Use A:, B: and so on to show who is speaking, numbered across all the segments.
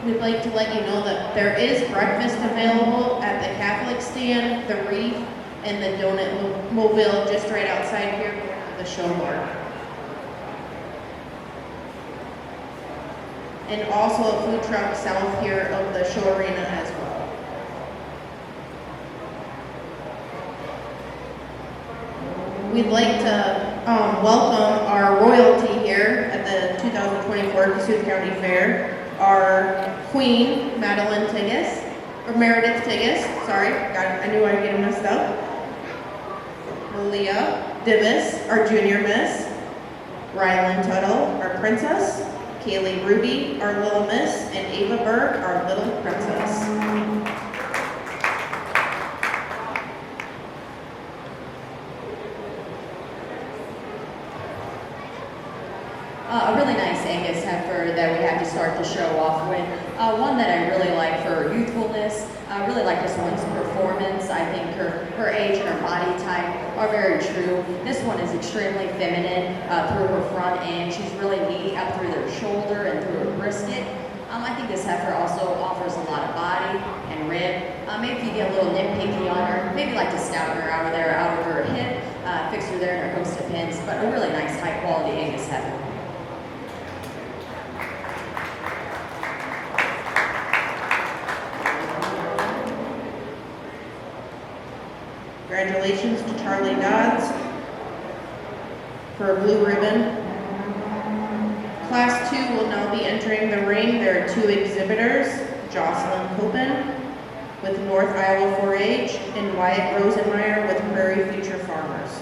A: We'd like to let you know that there is breakfast available at the Catholic stand, the Reef, and the Donut Mobile just right outside here at the show bar. And also a food truck south here of the show arena as well. We'd like to welcome our royalty here at the 2024 Kossuth County Fair. Our Queen, Madeline Tigas, or Meredith Tigas, sorry, I knew I'd get it messed up. Malia Divis, our Junior Miss. Rylan Tuttle, our Princess. Kaylee Ruby, our Little Miss, and Ava Berg, our Little Princess.
B: A really nice Angus heifer that we had to start the show off with. One that I really like for youthfulness. I really like this one's performance. I think her age and her body type are very true. This one is extremely feminine through her front end. She's really neat up through her shoulder and through her brisket. I think this heifer also offers a lot of body and rib. Maybe if you get a little nitpicky on her, maybe like to scout her out of there, out of her hip, fix her there in her host of pins, but a really nice high quality Angus heifer.
A: Congratulations to Charlie Dodds for a blue ribbon. Class 2 will now be entering the ring. There are 2 exhibitors, Jocelyn Copen with North Iowa 4-H and Wyatt Rosenmeyer with Prairie Future Farmers.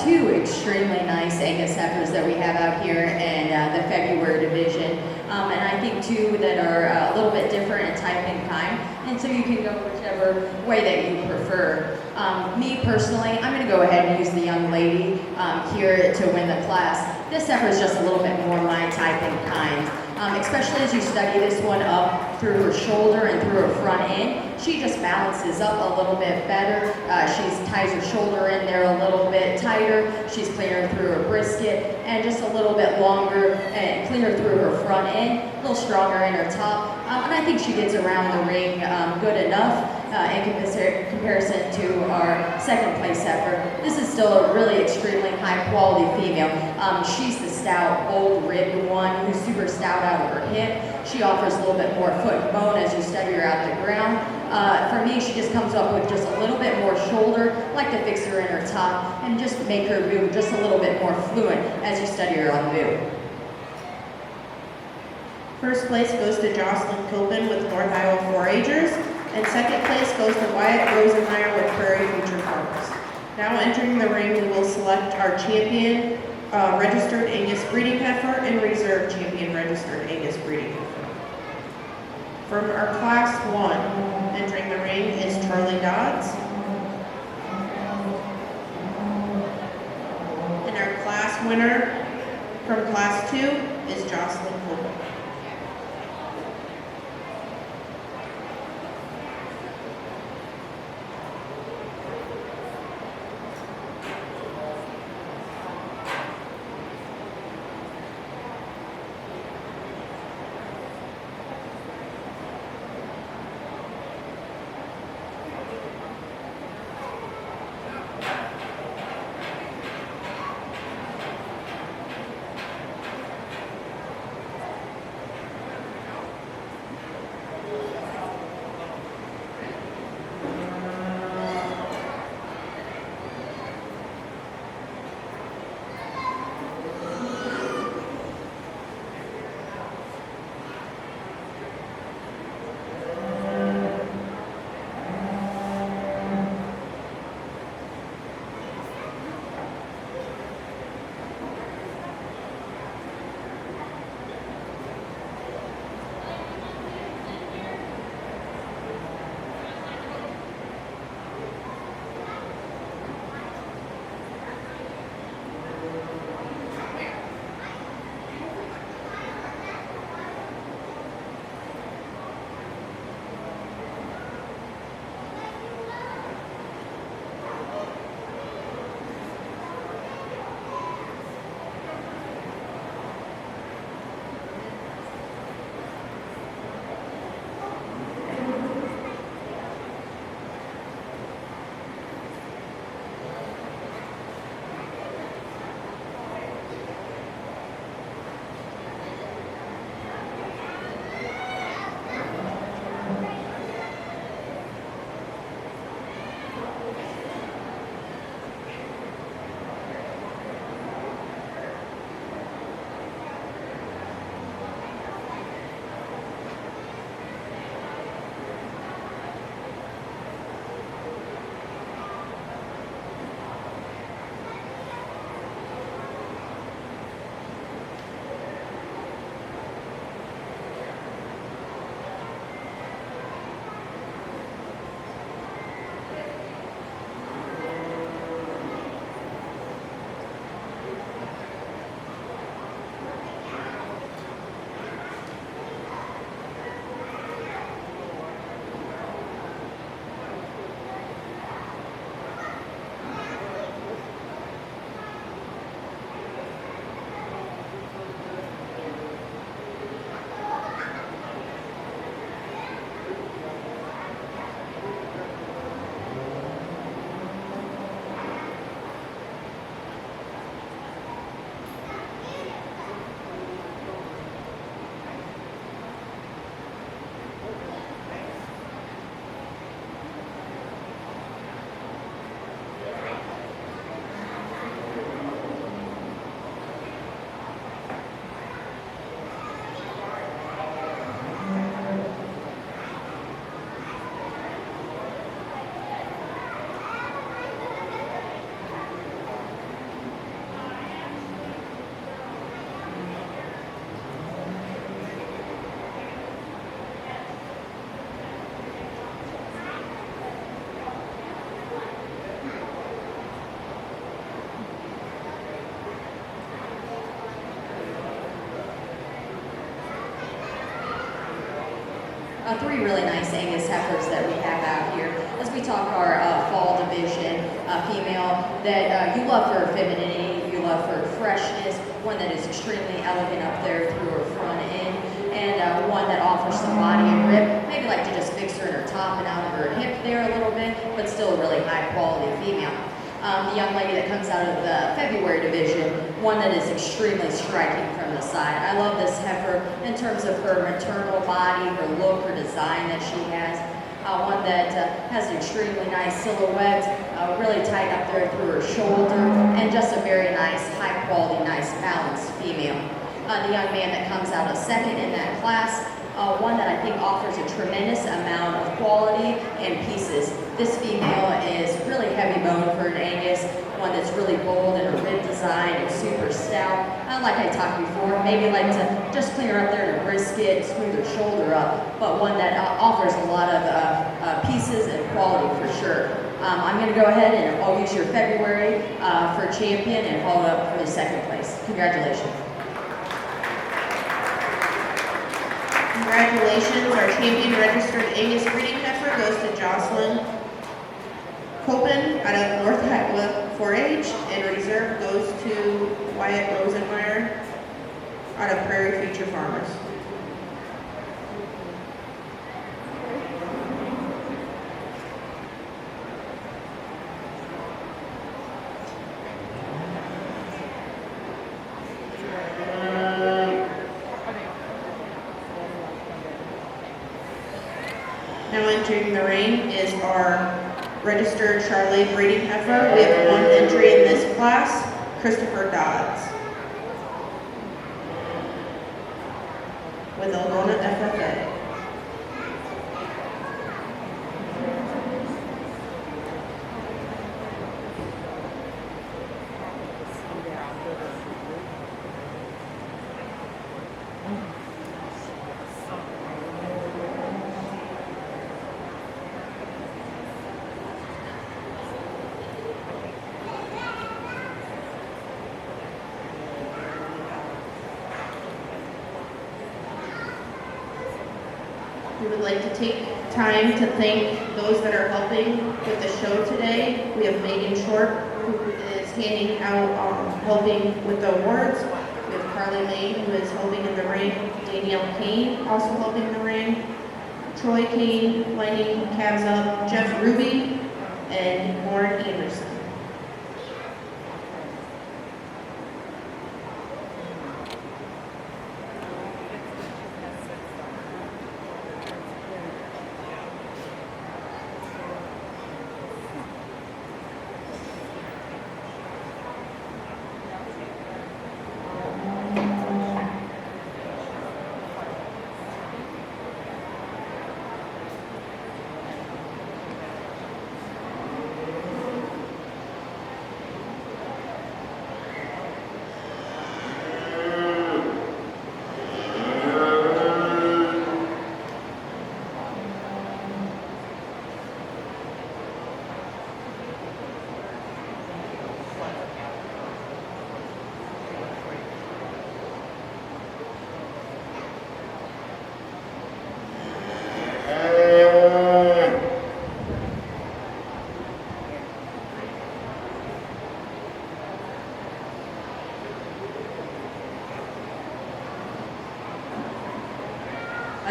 B: Two extremely nice Angus heifers that we have out here in the February division. And I think two that are a little bit different in type and kind. And so you can go whichever way that you prefer. Me personally, I'm going to go ahead and use the young lady here to win the class. This heifer is just a little bit more my type and kind. Especially as you study this one up through her shoulder and through her front end. She just balances up a little bit better. She ties her shoulder in there a little bit tighter. She's cleaner through her brisket and just a little bit longer and cleaner through her front end, a little stronger in her top. And I think she gets around the ring good enough in comparison to our second place heifer. This is still a really extremely high quality female. She's the stout, bold ribbed one who's super stout out of her hip. She offers a little bit more foot and bone as you study her out the ground. For me, she just comes up with just a little bit more shoulder, like to fix her in her top, and just make her move just a little bit more fluent as you study her on the move.
A: First place goes to Jocelyn Kilpin with North Iowa 4-H'ers, and second place goes to Wyatt Rosenmeyer with Prairie Future Farmers. Now entering the ring, we will select our champion registered Angus breeding heifer and reserve champion registered Angus breeding heifer. From our class 1, entering the ring is Charlie Dodds. And our class winner from class 2 is Jocelyn Kilpin.
B: three really nice Angus heifers that we have out here. As we talk our fall division, female that you love for her femininity, you love her freshness, one that is extremely elegant up there through her front end, and one that offers some body and grip. Maybe like to just fix her in her top and out of her hip there a little bit, but still a really high quality female. The young lady that comes out of the February division, one that is extremely striking from the side. I love this heifer in terms of her maternal body, her look, her design that she has. One that has an extremely nice silhouette, really tight up there through her shoulder, and just a very nice, high quality, nice balanced female. The young man that comes out a second in that class, one that I think offers a tremendous amount of quality and pieces. This female is really heavy bone for an Angus, one that's really bold in her rib design and super stout. Like I talked before, maybe like to just clean her up there in a brisket, smooth her shoulder up, but one that offers a lot of pieces and quality for sure. I'm going to go ahead and I'll use your February for champion and follow up for the second place. Congratulations.
A: Congratulations, our champion registered Angus breeding heifer goes to Jocelyn Copen out of North Iowa 4-H, and reserve goes to Wyatt Rosenmeyer out of Prairie Future Farmers. Now entering the ring is our registered Charolais breeding heifer. We have one entry in this class, Christopher Dodds with Algona FFA. We would like to take time to thank those that are helping with the show today. We have Megan Short, who is handing out, helping with the awards. We have Carly Lane, who is helping in the ring. Danielle Kane, also helping in the ring. Troy Kane, lining calves up. Jeff Ruby, and Lauren Anderson.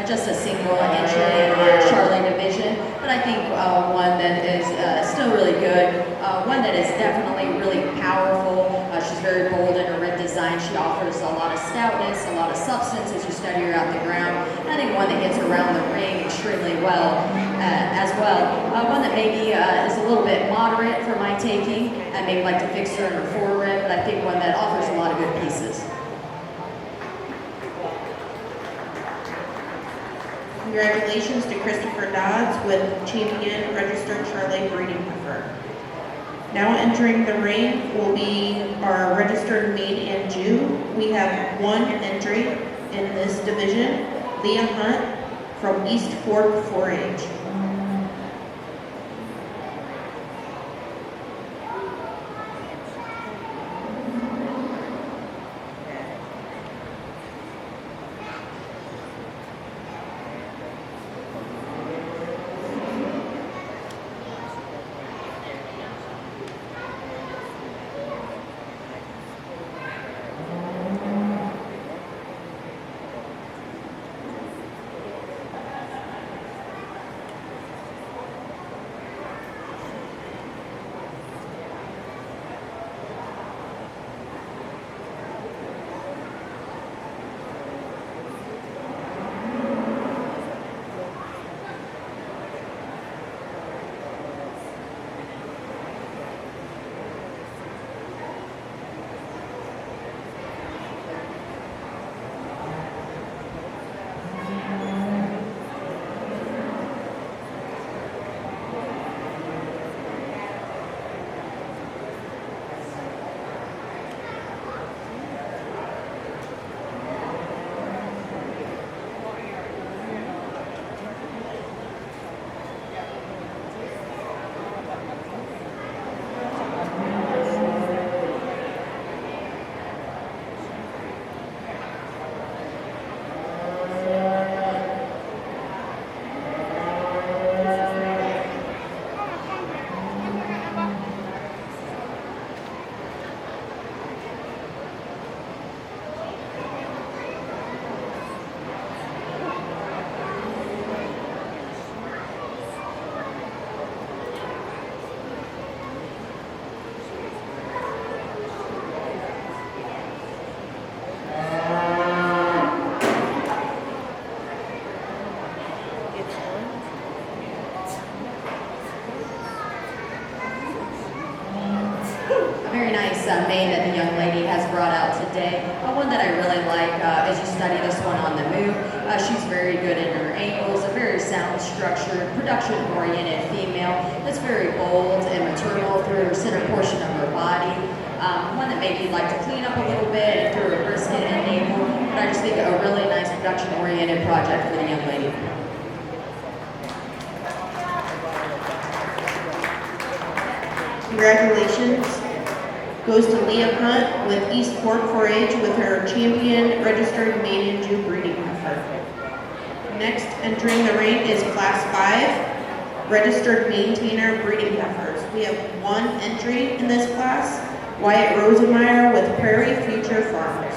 B: Just a single entry in our Charolais division, but I think one that is still really good, one that is definitely really powerful. She's very bold in her rib design. She offers a lot of stoutness, a lot of substance as you study her out the ground. And I think one that gets around the ring extremely well as well. One that maybe is a little bit moderate for my taking, and maybe like to fix her in her fore rib, but I think one that offers a lot of good pieces.
A: Congratulations to Christopher Dodds with champion registered Charolais breeding heifer. Now entering the ring will be our registered maid and Jew. We have one entry in this division, Leah Hunt from East Fork 4-H.
B: very nice mane that the young lady has brought out today. One that I really like as you study this one on the move. She's very good in her ankles, a very sound structured, production-oriented female that's very bold and maternal through her center portion of her body. One that maybe you'd like to clean up a little bit through her brisket and navel, but I just think a really nice production-oriented project for the young lady.
A: Congratulations goes to Leah Hunt with East Fork 4-H with her champion registered maiden Jew breeding heifer. Next entering the ring is Class 5 registered maintainer breeding heifers. We have one entry in this class, Wyatt Rosenmeyer with Prairie Future Farmers.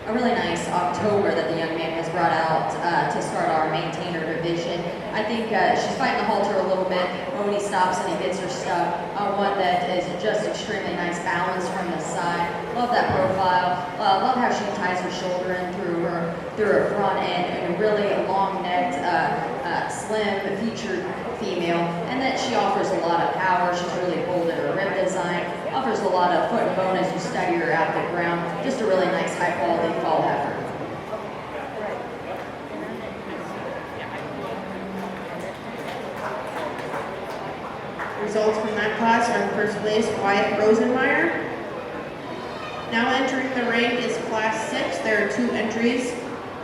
B: A really nice October that the young man has brought out to start our maintainer division. I think she's fighting the halter a little bit, but when he stops and he gets her stuck, one that is just extremely nice balance from the side. Love that profile. Love how she ties her shoulder in through her front end, and a really long-necked, slim, featured female, and that she offers a lot of power. She's really bold in her rib design, offers a lot of foot and bone as you study her out the ground. Just a really nice, high-quality fall heifer.
A: Results from that class are in first place, Wyatt Rosenmeyer. Now entering the ring is Class 6. There are 2 entries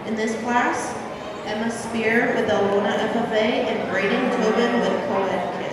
A: in this class. Emma Spear with Elona FFA and Braden Tobin with Co-Ed Kids.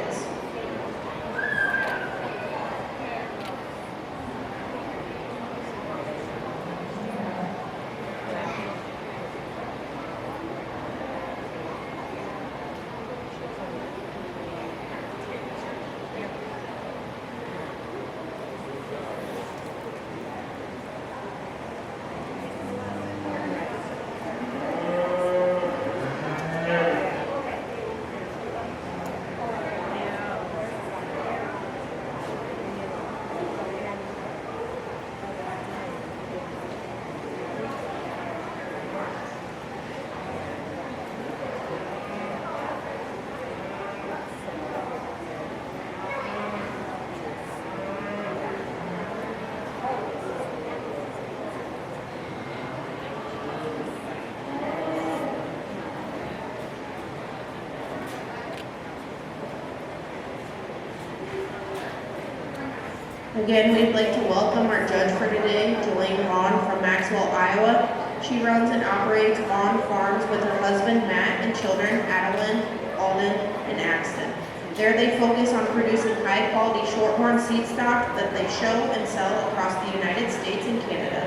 A: Again, we'd like to welcome our judge for today, Jelaine Vaughn from Maxwell, Iowa. She runs and operates Vaughn Farms with her husband Matt and children Adeline, Alden, and Axton. There they focus on producing high-quality shorthorn seed stock that they show and sell across the United States and Canada.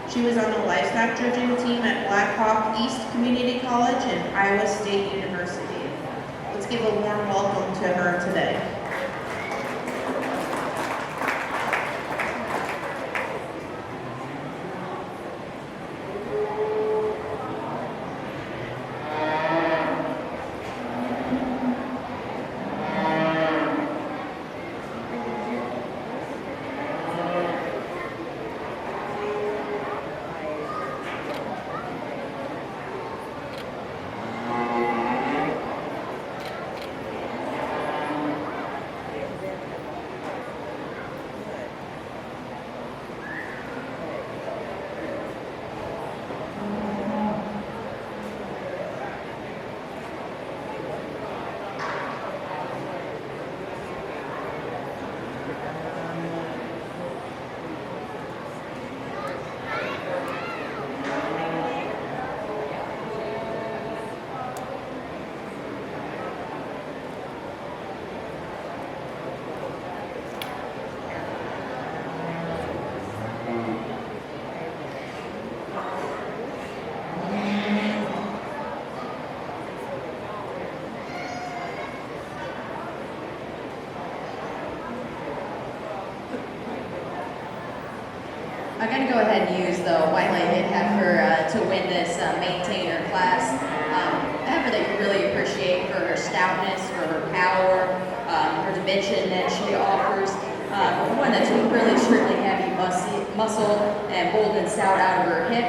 A: She was on the livestock judging team at Black Hawk East Community College and Iowa State University. Let's give a warm welcome to her today.
B: I'm going to go ahead and use the white-legged heifer to win this maintainer class. Heifer that you really appreciate for her stoutness, for her power, her dimension that she offers. One that's really extremely heavy, muscle, and bold and stout out of her hip.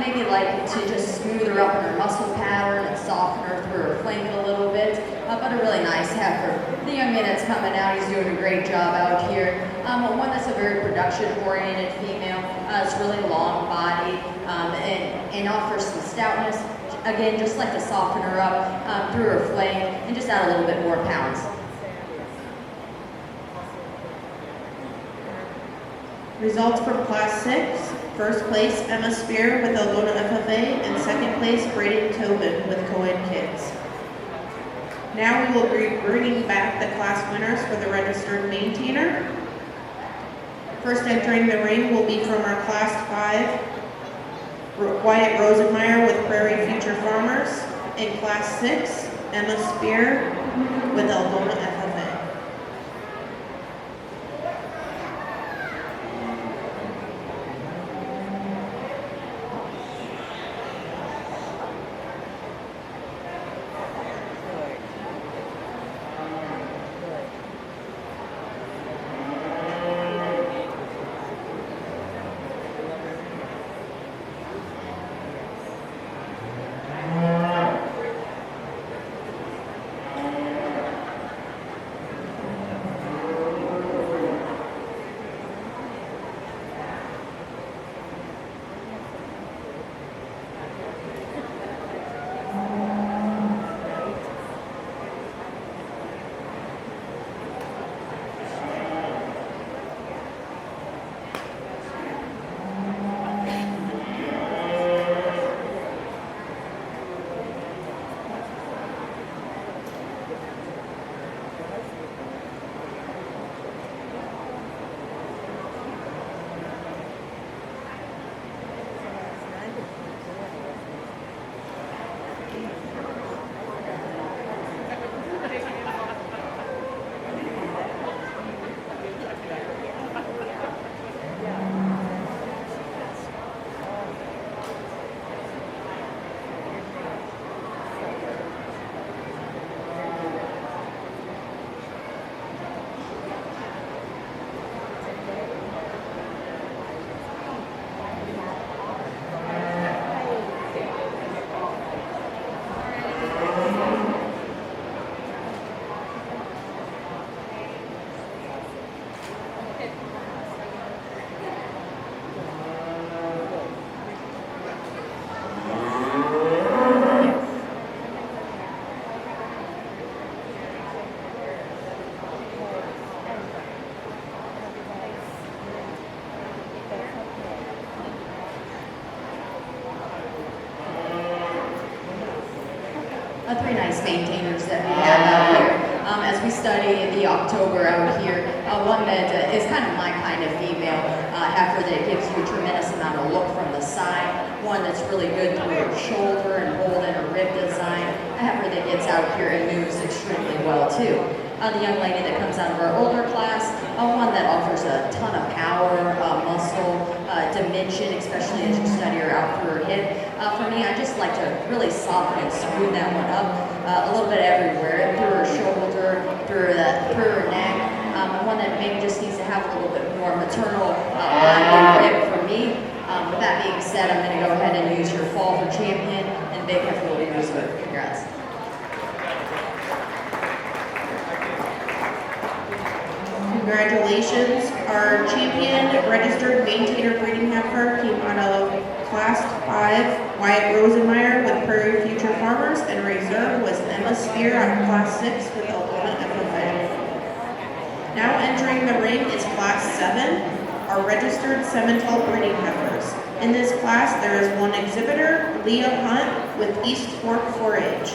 B: Maybe like to just smooth her up in her muscle pattern and soften her through her flank a little bit. But a really nice heifer. The young man that's coming out, he's doing a great job out here. One that's a very production-oriented female. It's really long body and offers some stoutness. Again, just like to soften her up through her flank and just add a little bit more pounds.
A: Results from Class 6. First place, Emma Spear with Algona FFA, and second place, Braden Tobin with Coed Kids. Now we will be bringing back the class winners for the registered maintainer. First entering the ring will be from our Class 5, Wyatt Rosenmeyer with Prairie Future Farmers. In Class 6, Emma Spear with Algona FFA.
B: three nice maintainers that we have out here. As we study the October out here, one that is kind of my kind of female heifer that gives you a tremendous amount of look from the side, one that's really good through her shoulder and holding her rib design, a heifer that gets out here and moves extremely well too. The young lady that comes out of our older class, one that offers a ton of power, muscle, dimension, especially as you study her out through her hip. For me, I just like to really soften and smooth that one up a little bit everywhere, through her shoulder, through her neck, and one that maybe just needs to have a little bit more maternal body and hip for me. With that being said, I'm going to go ahead and use your fall for champion, and big heifer will be reserved. Congrats.
A: Congratulations. Our champion registered maintainer breeding heifer came out of Class 5, Wyatt Rosenmeyer with Prairie Future Farmers, and reserve was Emma Spear out of Class 6 with Algona FFA. Now entering the ring is Class 7, our registered Simmental breeding heifers. In this class, there is one exhibitor, Leah Hunt, with East Fork 4-H.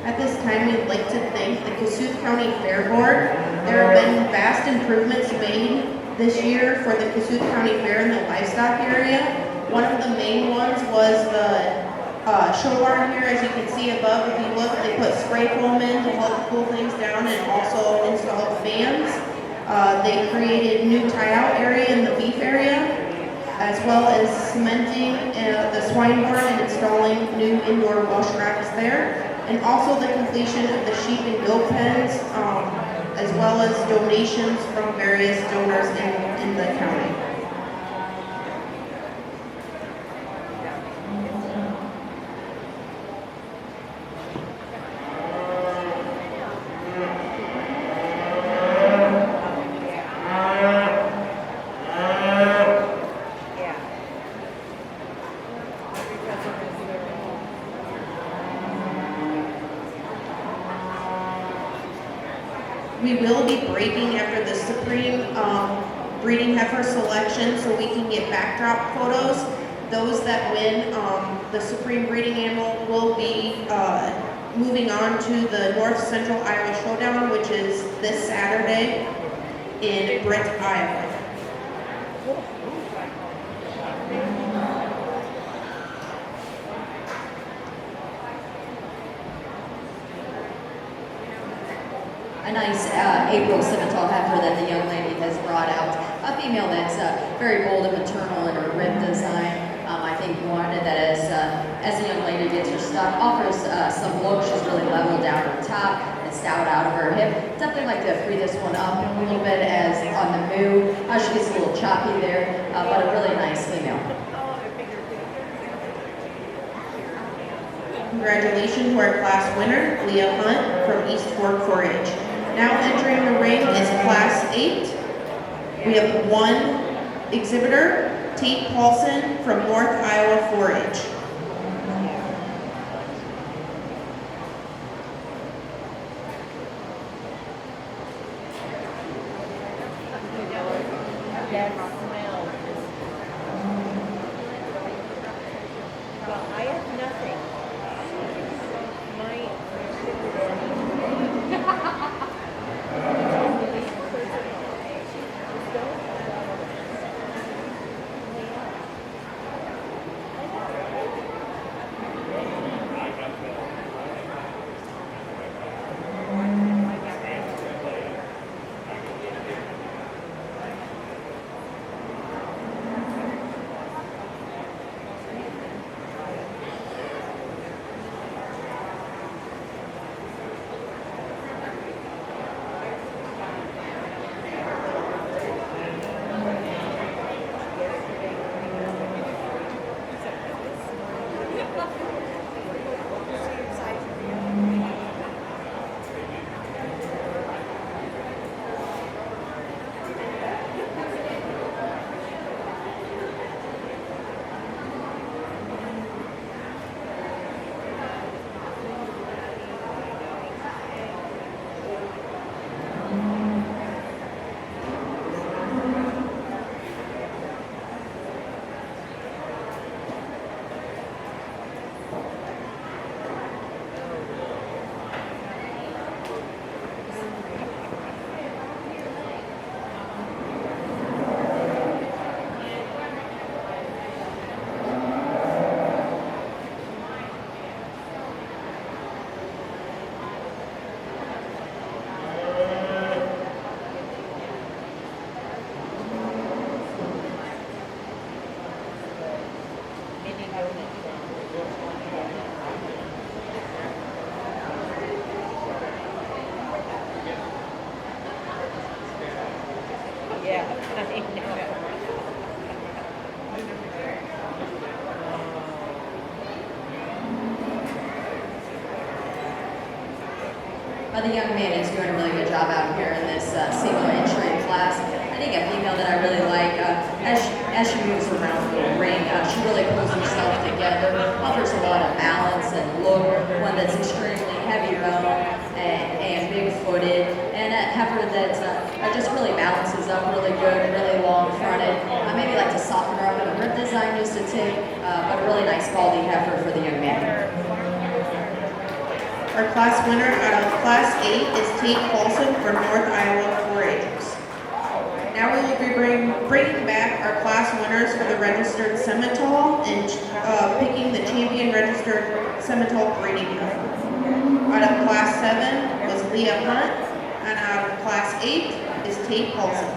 A: At this time, we'd like to thank the Kossuth County Fair Board. There have been vast improvements made this year for the Kossuth County Fair in the livestock area. One of the main ones was the show barn here. As you can see above, if you look, they put spray foam in to help cool things down and also installed fans. They created new tie-out area in the beef area, as well as cementing the swine barn and installing new indoor wash racks there. And also the completion of the sheep and goat pens, as well as donations from various donors in the county. We will be breaking after the Supreme breeding heifer selection so we can get backdrop photos. Those that win the Supreme breeding animal will be moving on to the North Central Iowa Showdown, which is this Saturday in Britt, Iowa.
B: A nice April Simmental heifer that the young lady has brought out. A female that's very bold and maternal in her rib design. I think one that as the young lady gets her stuff, offers some look. She's really level down her top and stout out of her hip. Definitely like to free this one up a little bit as on the move. She gets a little choppy there, but a really nice female.
A: Congratulations to our class winner, Leah Hunt from East Fork 4-H. Now entering the ring is Class 8. We have one exhibitor, Tate Paulson from North Iowa 4-H.
C: Well, I have nothing. Yeah, I know.
B: The young man is doing a really good job out here in this single entry class. I think a female that I really like, as she moves around the ring, she really pulls herself together, offers a lot of balance and look, one that's extremely heavy bone and big-footed, and a heifer that just really balances up really good, really long-fronted. Maybe like to soften her up in the rib design just a tick, but a really nice quality heifer for the young man.
A: Our class winner out of Class 8 is Tate Paulson from North Iowa 4-Hers. Now we will be bringing back our class winners for the registered Simmental and picking the champion registered Simmental breeding heifer. Out of Class 7 was Leah Hunt, and out of Class 8 is Tate Paulson.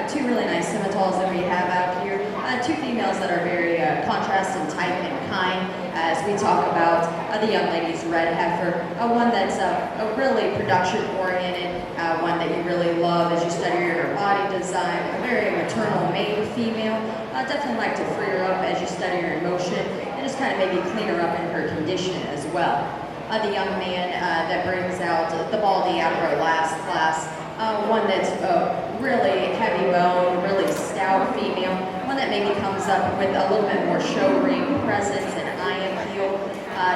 B: Two really nice Simmentals that we have out here. Two females that are very contrast in type and kind as we talk about the young lady's red heifer. One that's really production-oriented, one that you really love as you study her body design, a very maternal maiden female. Definitely like to free her up as you study her emotion and just kind of maybe clean her up in her condition as well. The young man that brings out the Baldy out of our last class. One that's really heavy bone, really stout female, one that maybe comes up with a little bit more show ring presence and eye appeal.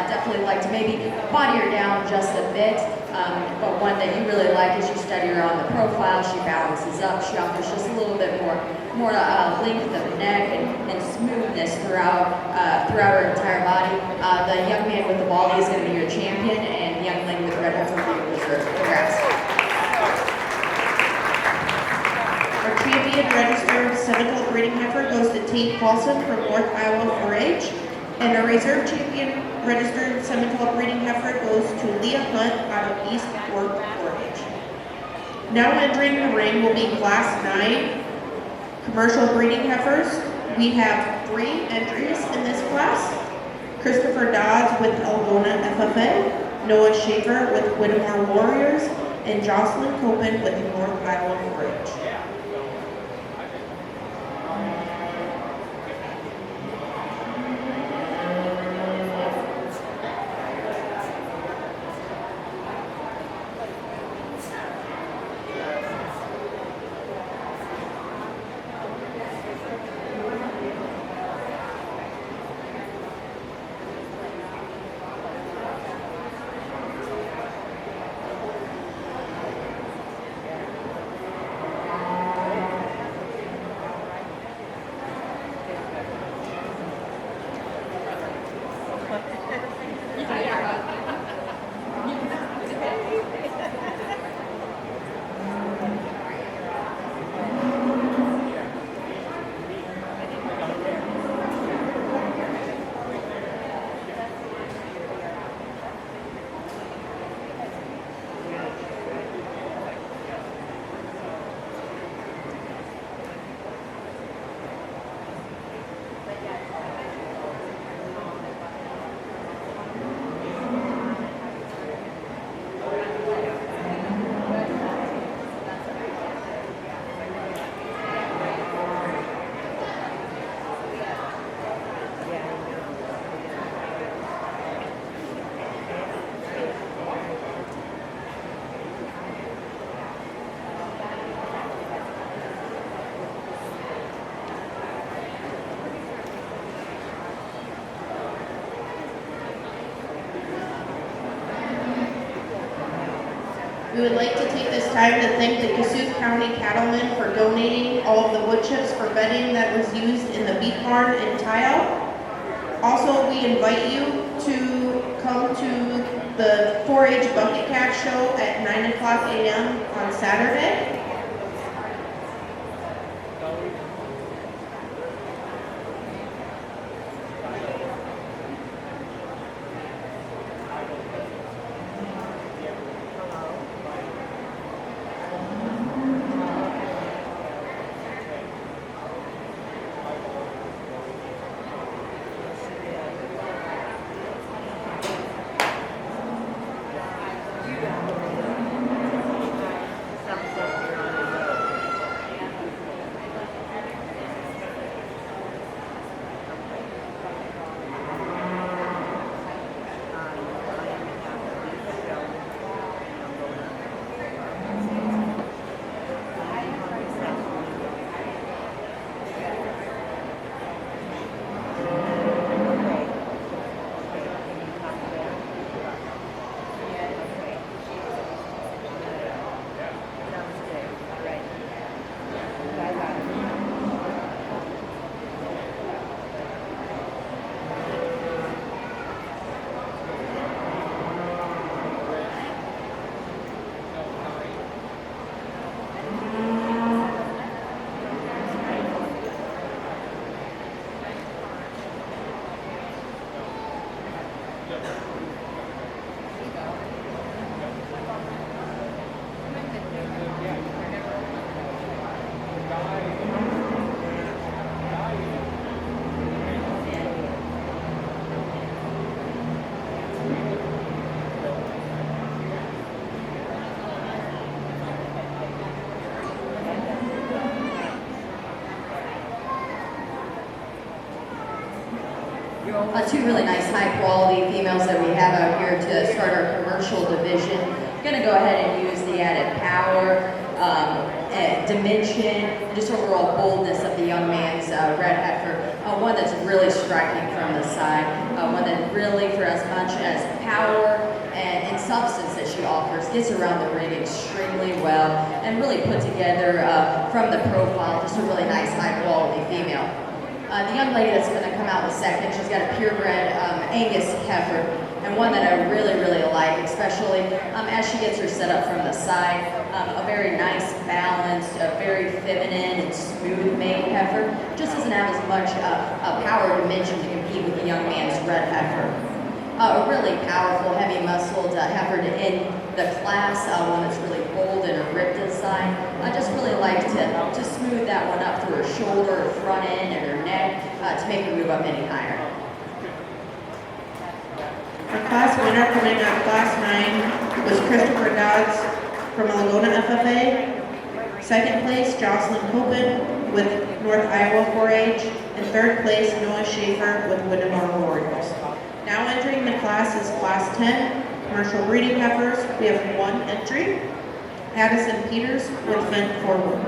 B: Definitely like to maybe body her down just a bit, But one that you really like as you study her on the profile, she balances up. She offers just a little bit more length of neck and smoothness throughout her entire body. The young man with the baldy is going to be your champion, and the young lady with the red heifer will be your reserve. Congrats.
A: Our champion registered 7-12 breeding heifer goes to Tate Paulson from North Iowa 4-H. And our reserve champion registered 7-12 breeding heifer goes to Leah Hunt out of East Fork 4-H. Now entering the ring will be Class 9 commercial breeding heifers. We have 3 entries in this class. Christopher Dodds with Algona FFA, Noah Schaefer with Whittemore Warriors, and Jocelyn Copen with North Iowa 4-H. We would like to take this time to thank the Kossuth County Cattlemen for donating all of the wood chips for bedding that was used in the beef barn in Tile. Also, we invite you to come to the 4-H Bucket Catch Show at 9 o'clock a.m. on Saturday.
B: Two really nice high quality females that we have out here to start our commercial division. Going to go ahead and use the added power, dimension, just overall boldness of the young man's red heifer. One that's really striking from the side, one that really, for as much as power and substance that she offers gets around the ring extremely well and really put together from the profile, just a really nice high quality female. The young lady that's going to come out in a second, she's got a purebred Angus heifer, and one that I really, really like, especially as she gets her set up from the side. A very nice, balanced, very feminine and smooth made heifer. Just doesn't have as much power dimension to compete with the young man's red heifer. A really powerful, heavy-muscled heifer in the class, one that's really bold and ripped inside. I just really like to smooth that one up through her shoulder, her front end, and her neck to make her move up any higher.
A: Our class winner coming out of Class 9 was Christopher Dodds from Laguna FFA. Second place, Jocelyn Copen with North Iowa 4-H. And third place, Noah Schaefer with Winnemore Warriors. Now entering the class is Class 10, commercial breeding heifers. We have one entry, Addison Peters with Fent Forward.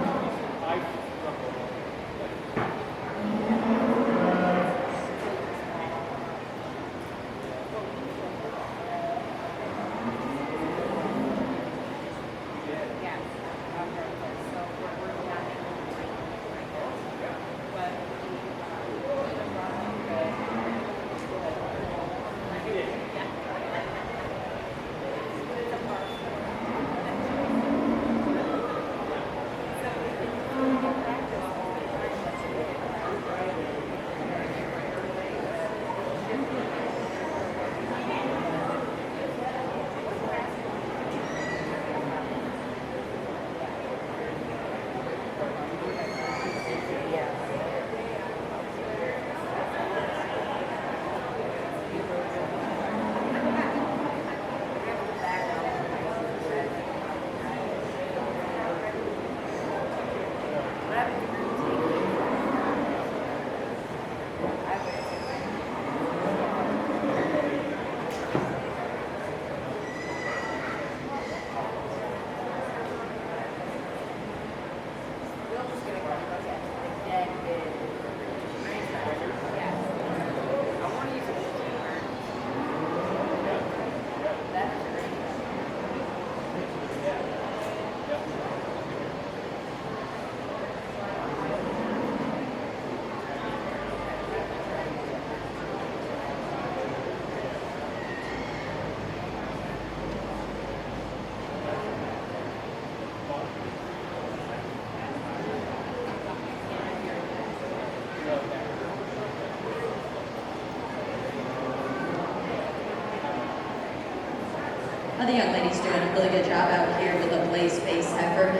B: The young lady's doing a really good job out here with a blaze face heifer,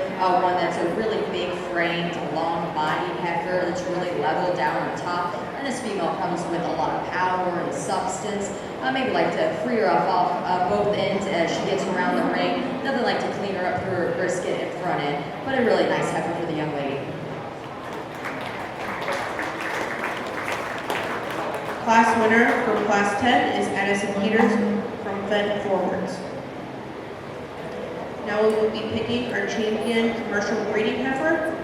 B: one that's a really big framed, long bodied heifer that's really level down on top. And this female comes with a lot of power and substance. Maybe like to free her off both ends as she gets around the ring. Nothing like to clean her up through her brisket and front end, but a really nice heifer for the young lady.
A: Class winner for Class 10 is Addison Peters from Fent Forwards. Now we will be picking our champion commercial breeding heifer.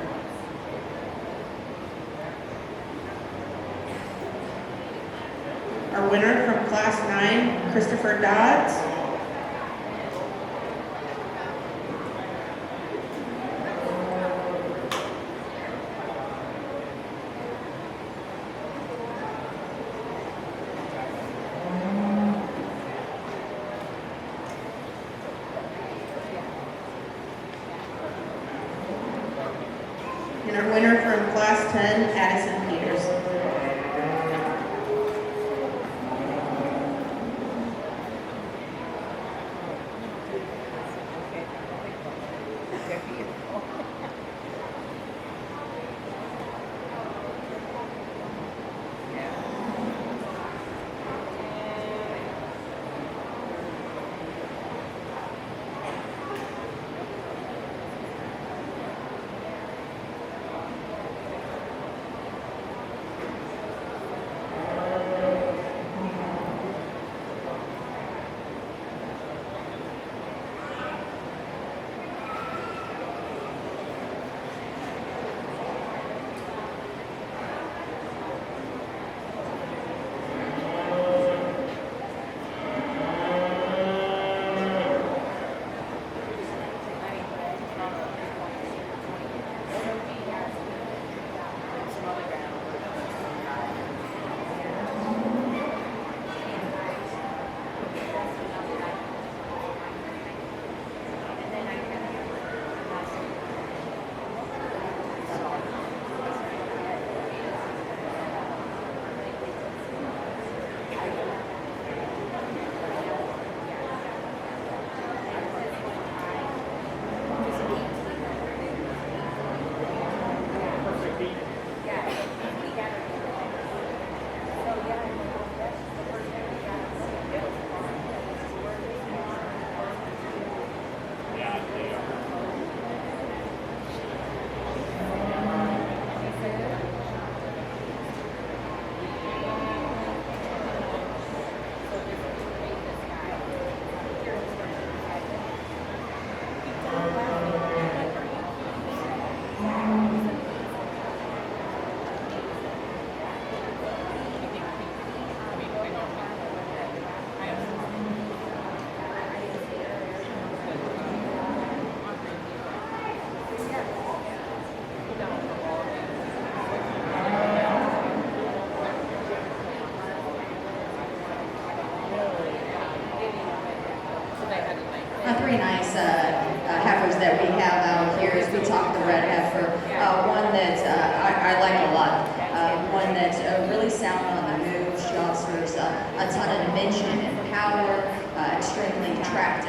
A: Our winner from Class 9, Christopher Dodds. And our winner from Class 10, Addison Peters.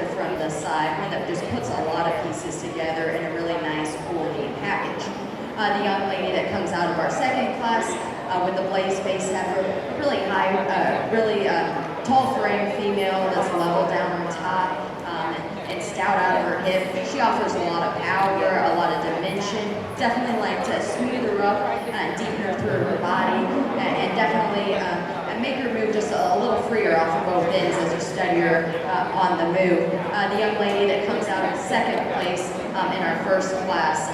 B: attractive from the side, one that just puts a lot of pieces together in a really nice, cool, neat package. The young lady that comes out of our second class with the blaze face heifer, really high, really tall frame female that's level down her top and stout out of her hip. She offers a lot of power, a lot of dimension. Definitely like to smooth her up, deepen her through her body, and definitely make her move just a little freer off of both ends as you study her on the move. The young lady that comes out in second place in our first class,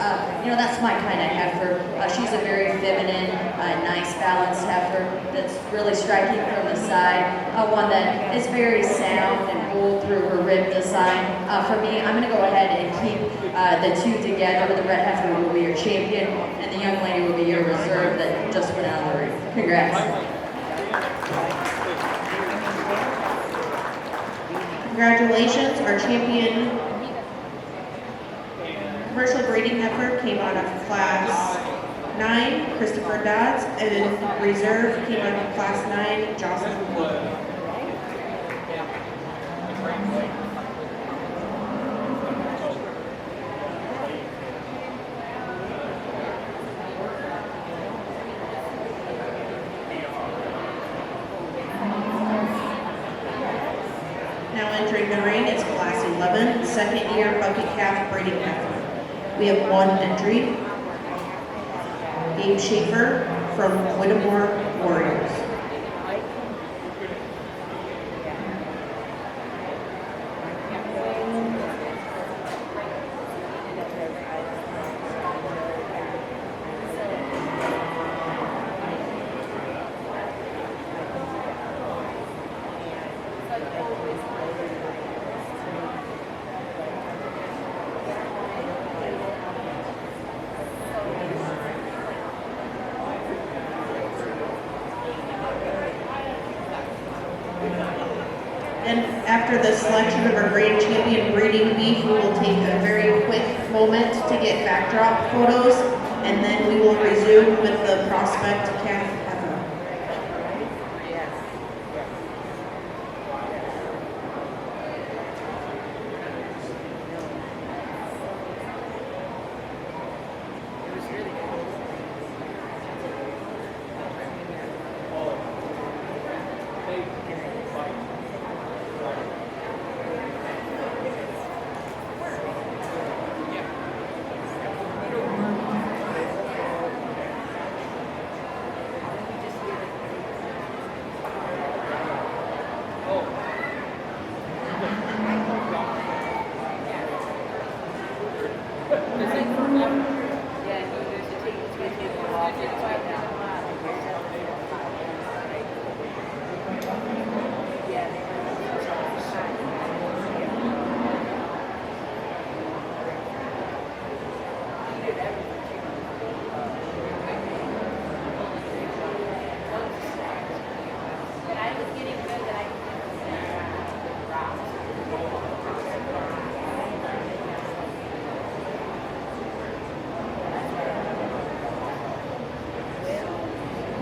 B: that's my kind of heifer. She's a very feminine, nice, balanced heifer that's really striking from the side. One that is very sound and bold through her rib design. For me, I'm going to go ahead and keep the two together. The red heifer will be your champion, and the young lady will be your reserve that just went out on the roof. Congrats.
A: Congratulations, our champion commercial breeding heifer came out of class 9, Christopher Dodds, and reserve came out of class 9, Jocelyn Wood. Now entering the ring is class 11, second year bucket calf breeding heifer. We have one entry, Gabe Schaefer from Whittemore Warriors. And after the selection of our grand champion breeding beef, we will take a very quick moment to get backdrop photos, and then we will resume with the prospect calf heifer.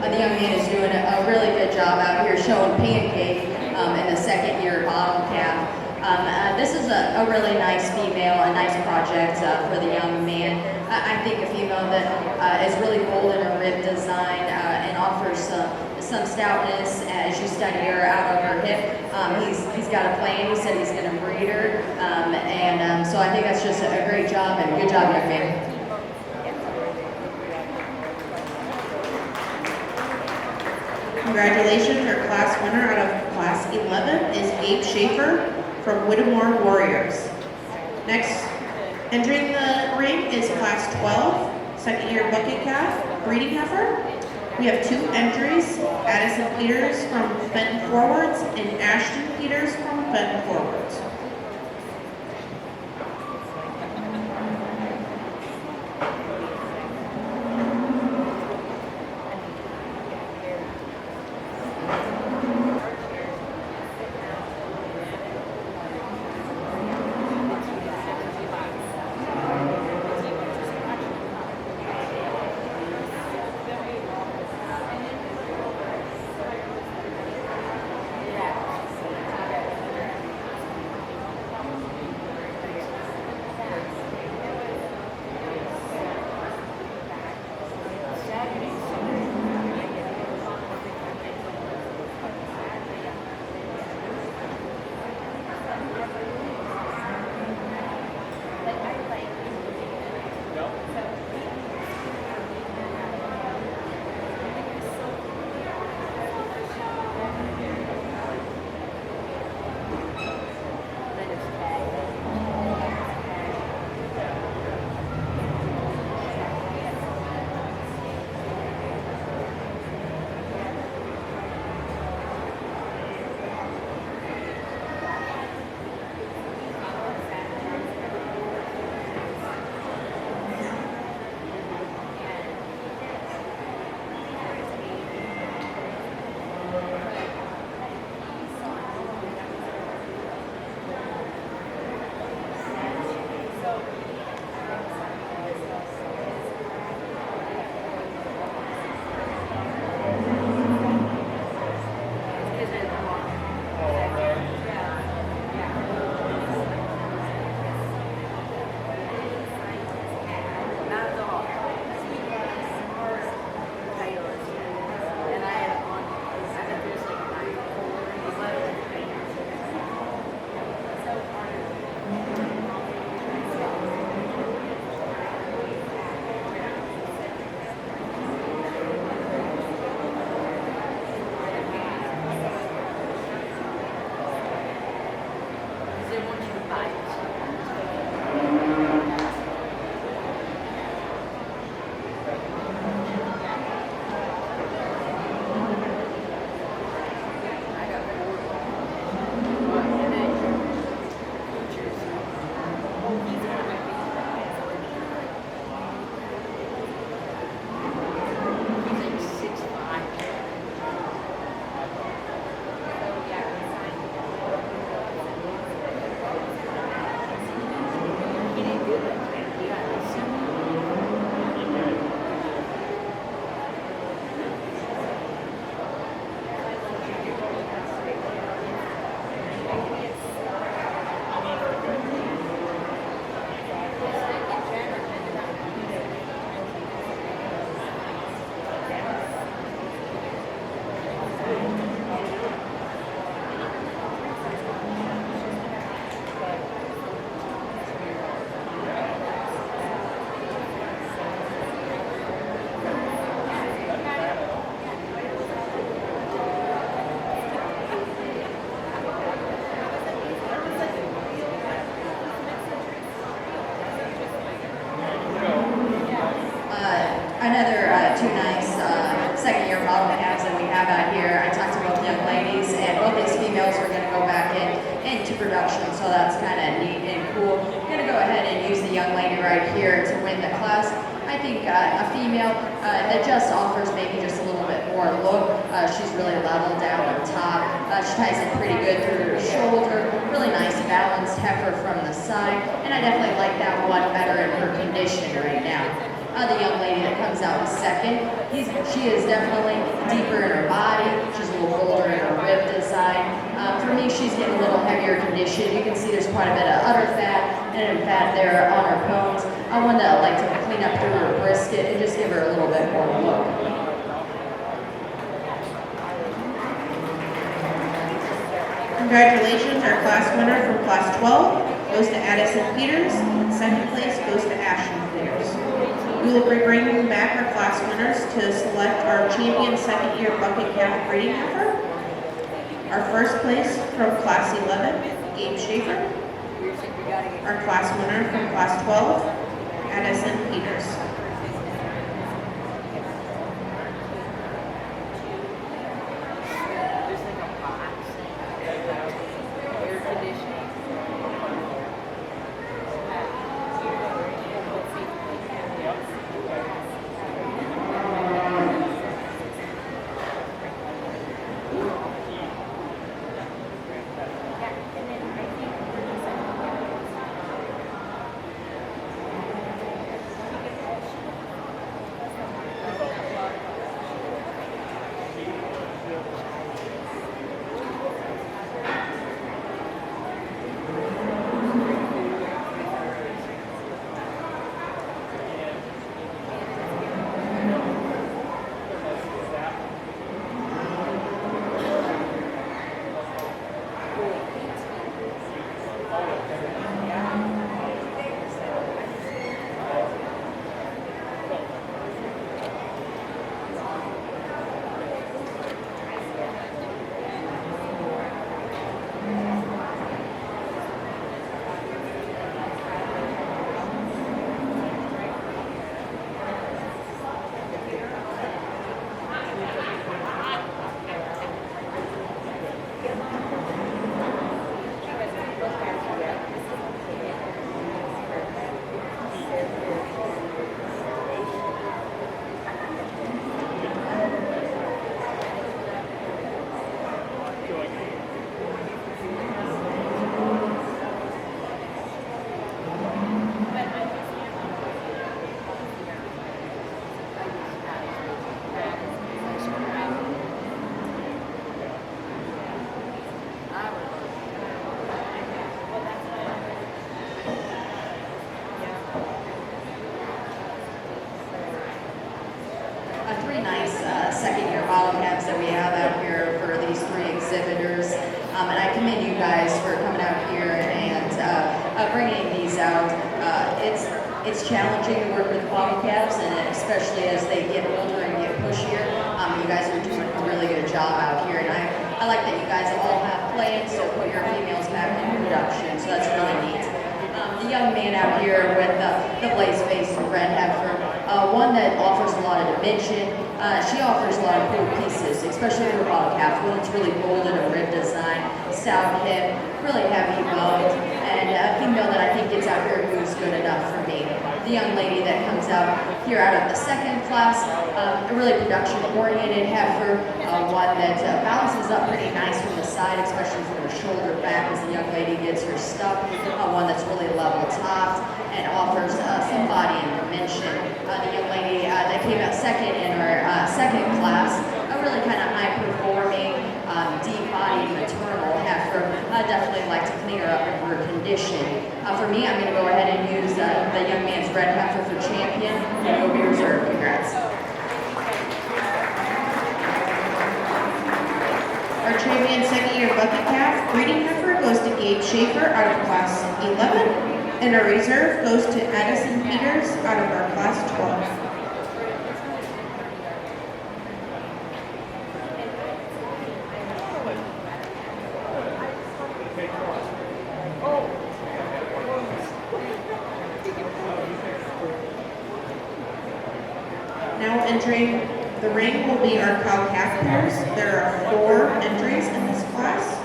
B: The young man is doing a really good job out here showing pancake in the second year bottom calf. This is a really nice female, a nice project for the young man. I think a female that is really bold in her rib design and offers some stoutness as you study her out of her hip. He's got a plan. He said he's going to breed her, so I think that's just a great job and good job, young man.
A: Congratulations, our class winner out of class 11 is Gabe Schaefer from Whittemore Warriors. Next, entering the ring is class 12, second year bucket calf, breeding heifer. We have two entries, Addison Peters from Benton Forwards and Ashton Peters from Benton Forwards.
B: Another two nice second-year model calves that we have out here. I talked to both young ladies, and both these females are going to go back into production, so that's kind of neat and cool. I'm going to go ahead and use the young lady right here to win the class. I think a female that just offers maybe just a little bit more look. She's really level down on top. She ties in pretty good through her shoulder. Really nice balanced heifer from the side, and I definitely like that one better in her condition right now. The young lady that comes out in second, she is definitely deeper in her body. She's a little bolder in her rib design. For me, she's getting a little heavier condition. You can see there's quite a bit of udder fat and fat there on her bones. One that I like to clean up through her brisket and just give her a little bit more look.
A: Congratulations, our class winner from class 12 goes to Addison Peters, and second place goes to Ashton Peters. We will be bringing back our class winners to select our champion second year bucket calf breeding heifer. Our first place from class 11, Gabe Schaefer. Our class winner from class 12, Addison Peters.
B: Three nice second-year model calves that we have out here for these three exhibitors. And I commend you guys for coming out here and bringing these out. It's challenging to work with model calves, and especially as they get older and get pushier. You guys are doing a really good job out here, and I like that you guys all have plans to put your females back in production, so that's really neat. The young man out here with the blaze-faced red heifer, one that offers a lot of dimension. She offers a lot of cool pieces, especially for bottle calf. One that's really bold in a rib design, stout hip, really heavy boned, and a female that I think gets out here who's good enough for me. The young lady that comes out here out of the second class, a really production-oriented heifer, one that balances up pretty nice from the side, especially from her shoulder back as the young lady gets her stuck. One that's really level topped and offers some body and dimension. The young lady that came out second in her second class, a really kind of high-performing, deep-bodied maternal heifer. I definitely like to clean her up in her condition. For me, I'm going to go ahead and use the young man's red heifer for champion, and it will be reserved. Congrats.
A: Our champion second-year bucket calf breeding heifer goes to Gabe Schaefer out of class 11, and our reserve goes to Addison Peters out of our class 12. Now entering the ring will be our cow-calf pairs. There are 4 entries in this class.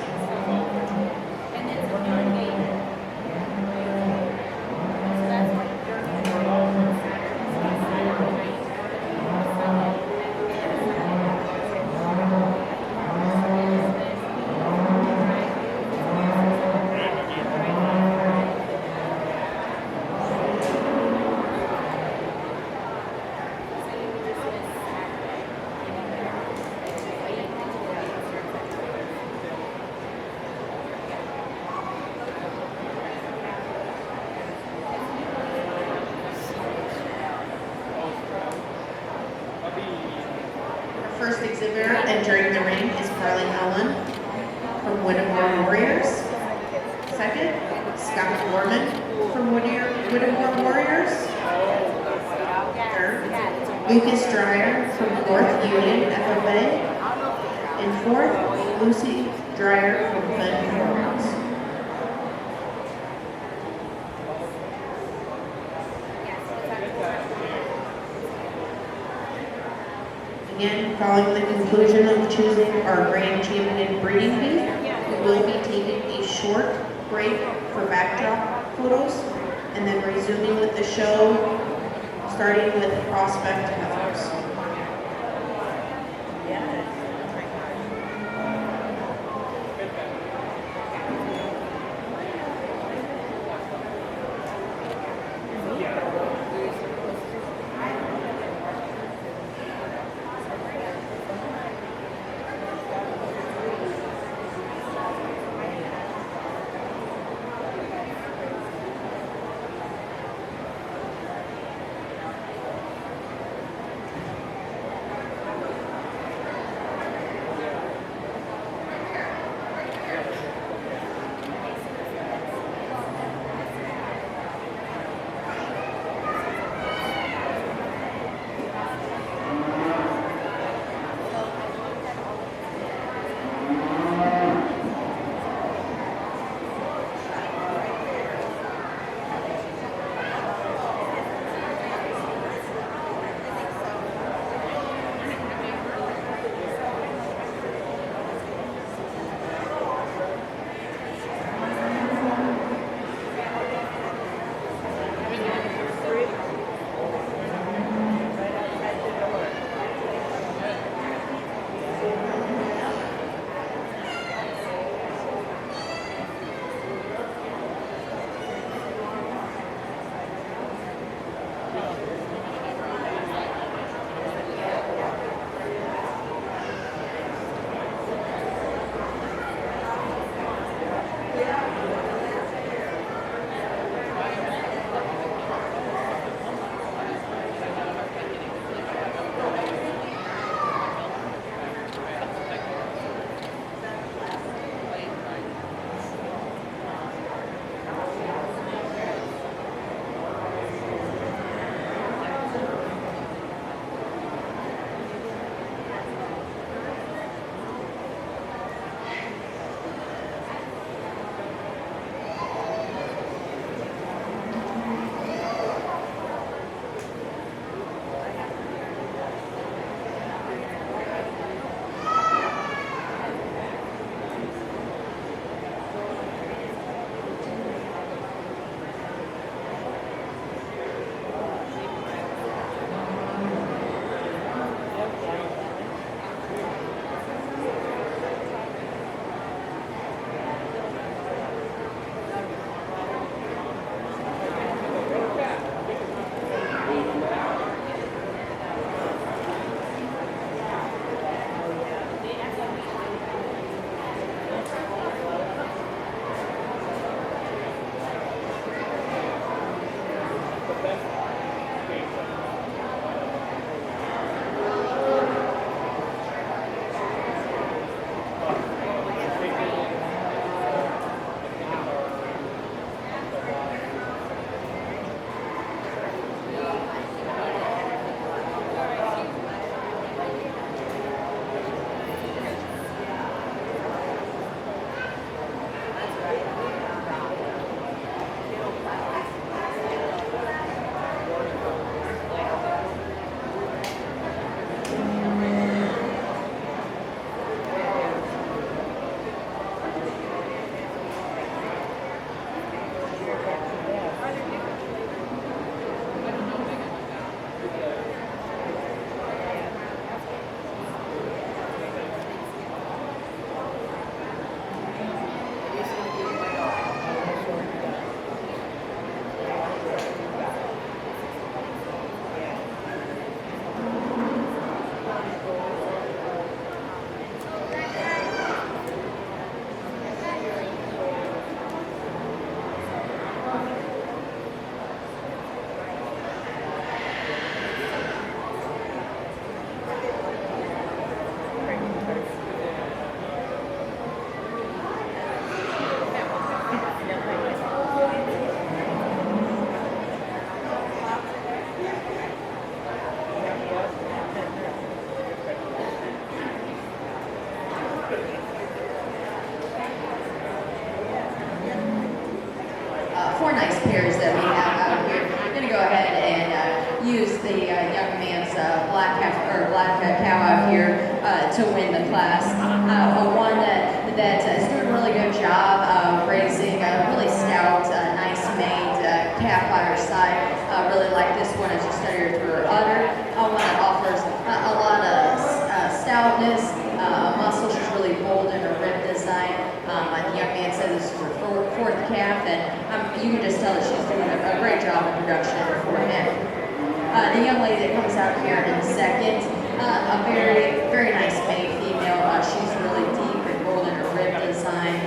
A: First exhibitor entering the ring is Carly Allen from Whittemore Warriors. Second, Scott Gorman from Whittemore Warriors. Third, Lucas Dreyer from North Union FFA. And fourth, Lucy Dreyer from Penn Performance. Again, following the conclusion of choosing our grand champion breeding beef, we will be taking a short break for backdrop photos and then resuming with the show, starting with prospect heifers.
B: black cow out here to win the class. One that is doing a really good job raising a really stout, nice made calf by her side. Really like this one as you study her through her udder. One that offers a lot of stoutness, muscle. She's really bold in her rib design. The young man says this is her fourth calf, and you can just tell that she's doing a great job in production for him. The young lady that comes out here in second, a very, very nice made female. She's really deep and bold in her rib design.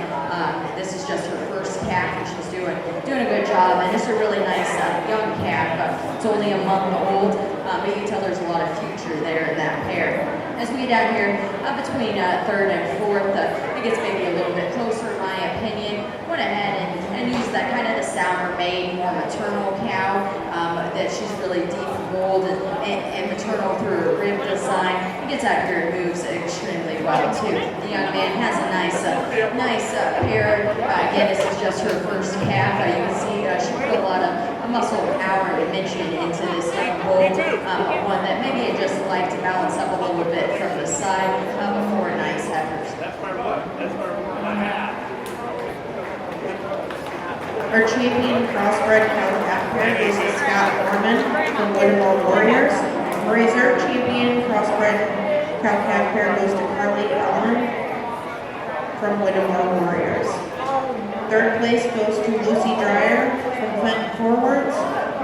B: This is just her first calf, and she's doing a good job. And it's a really nice young calf. It's only a month old, but you can tell there's a lot of future there in that pair. As we get down here between third and fourth, it gets maybe a little bit closer, in my opinion. Went ahead and used that kind of the sounder made, more maternal cow. That she's really deep and bold and maternal through her rib design. It gets out here and moves extremely well too. The young man has a nice pair. Again, this is just her first calf. You can see she put a lot of muscle power and dimension into this bull. One that maybe it just liked to balance up a little bit from the side before nice heifers.
D: That's my what? That's my hat.
A: Our champion crossbred cow-calf pair goes to Scott Norman from Whittemore Warriors. Reserve champion crossbred cow-calf pair goes to Carly Allen from Whittemore Warriors. Third place goes to Lucy Dreyer from Clinton Forwards,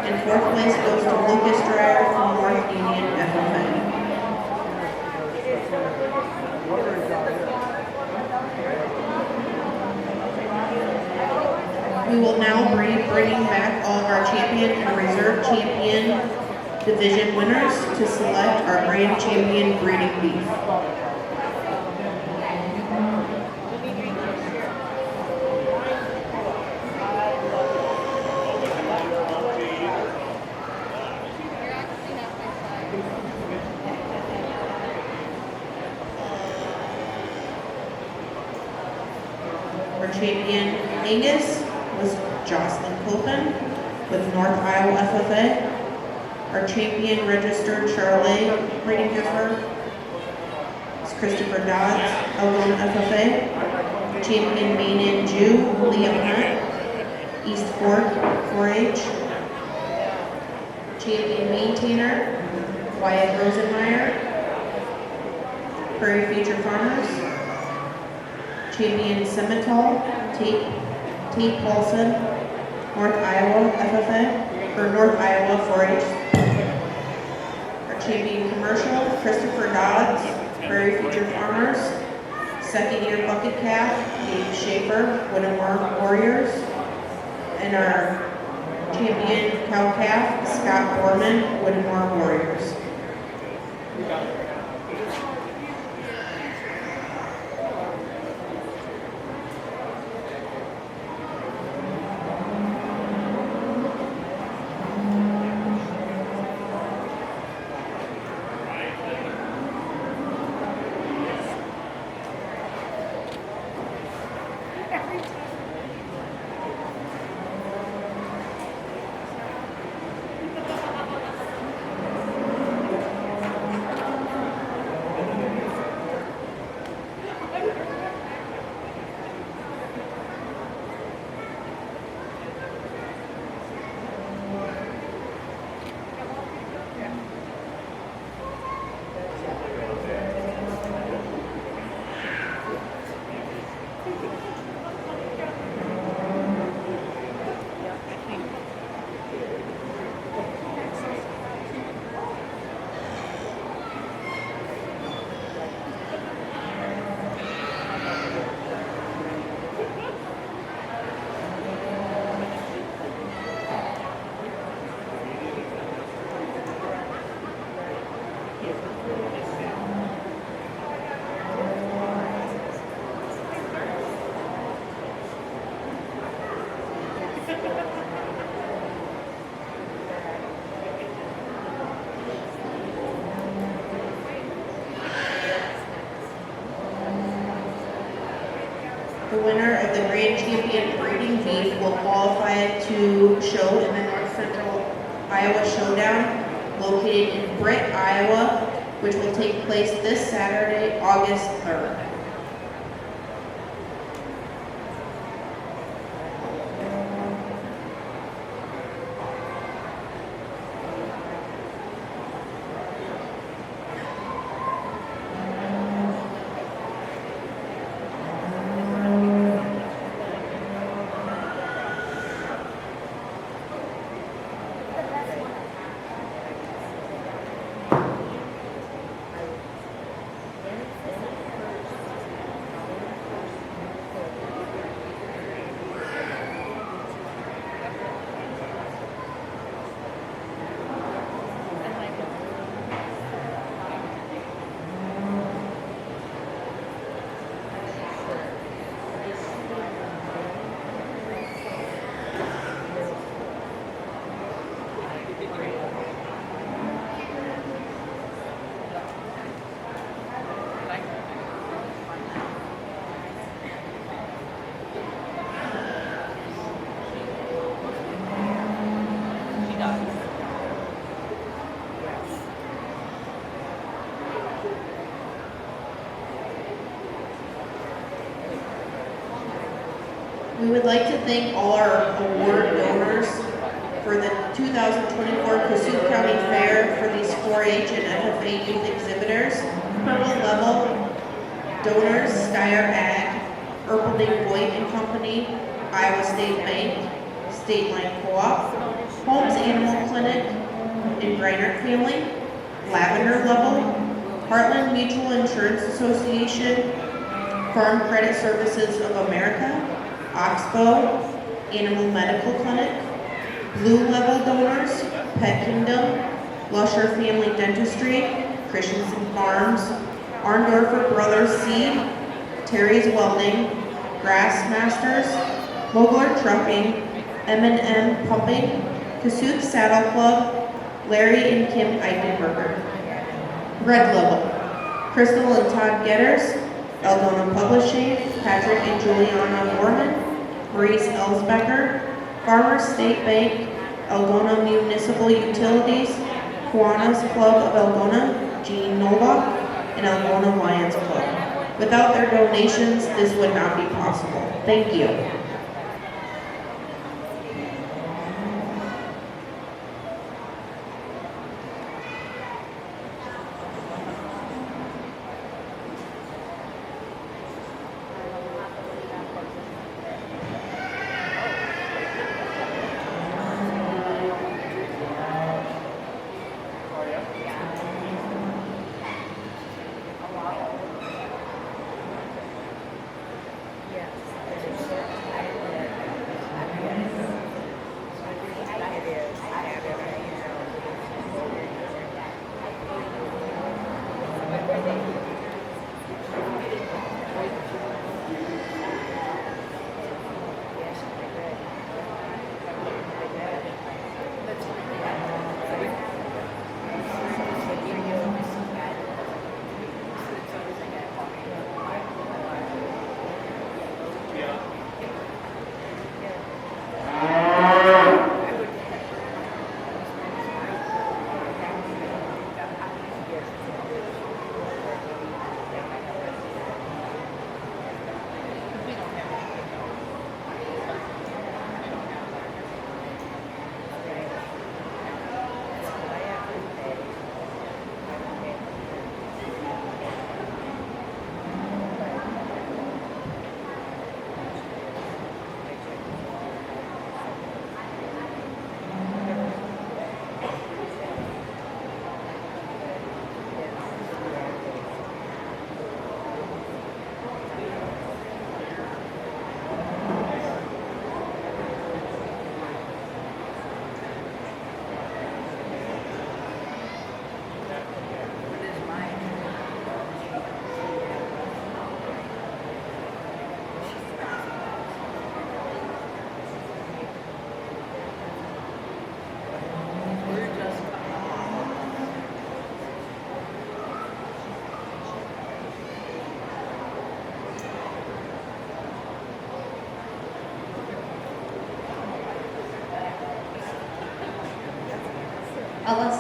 A: and fourth place goes to Lucas Dreyer from North Union FFA. We will now be bringing back all of our champion and reserve champion division winners to select our grand champion breeding beef. Our champion Angus was Jocelyn Copen with North Iowa FFA. Our champion registered Charolais breeding heifer is Christopher Dodds, Algona FFA. Champion Main Jew, Liam Hunt, East Fork 4-H. Champion Maintainer, Wyatt Rosenmeyer, Prairie Future Farmers. Champion Simmental, Tate Paulson, North Iowa FFA, or North Iowa 4-H. Our champion commercial, Christopher Dodds, Prairie Future Farmers. Second year bucket calf, Dave Schaefer, Whittemore Warriors. And our champion cow calf, Scott Borman, Whittemore Warriors. The winner of the Grand Champion Breeding Beef will qualify to show in the North Central Iowa Showdown located in Britt, Iowa which will take place this Saturday, August 3rd. We would like to thank all our award donors for the 2024 Kossuth County Fair for these 4-H and FFA youth exhibitors. Purple level donors, Steyer Ag, Erpelding Boyd and Company, Iowa State Bank, State Line Co-op, Holmes Animal Clinic, and Greinert Family. Lavender level, Heartland Mutual Insurance Association, Farm Credit Services of America, Oxbow, Animal Medical Clinic. Blue level donors, Pet Kingdom, Lusher Family Dentistry, Christensen Farms, Arndorfer Brothers Seed, Terry's Welding, Grass Masters, Mogler Trucking, M&M Pumping, Kossuth Saddle Club, Larry and Kim Eichenberger. Red level, Crystal and Todd Getters, Eldona Publishing, Patrick and Juliana Borman, Maurice Elsbecker, Farmers State Bank, Eldona Municipal Utilities, Kiwanis Club of Eldona, Gene Novak, and Eldona Lions Club. Without their donations, this would not be possible. Thank you.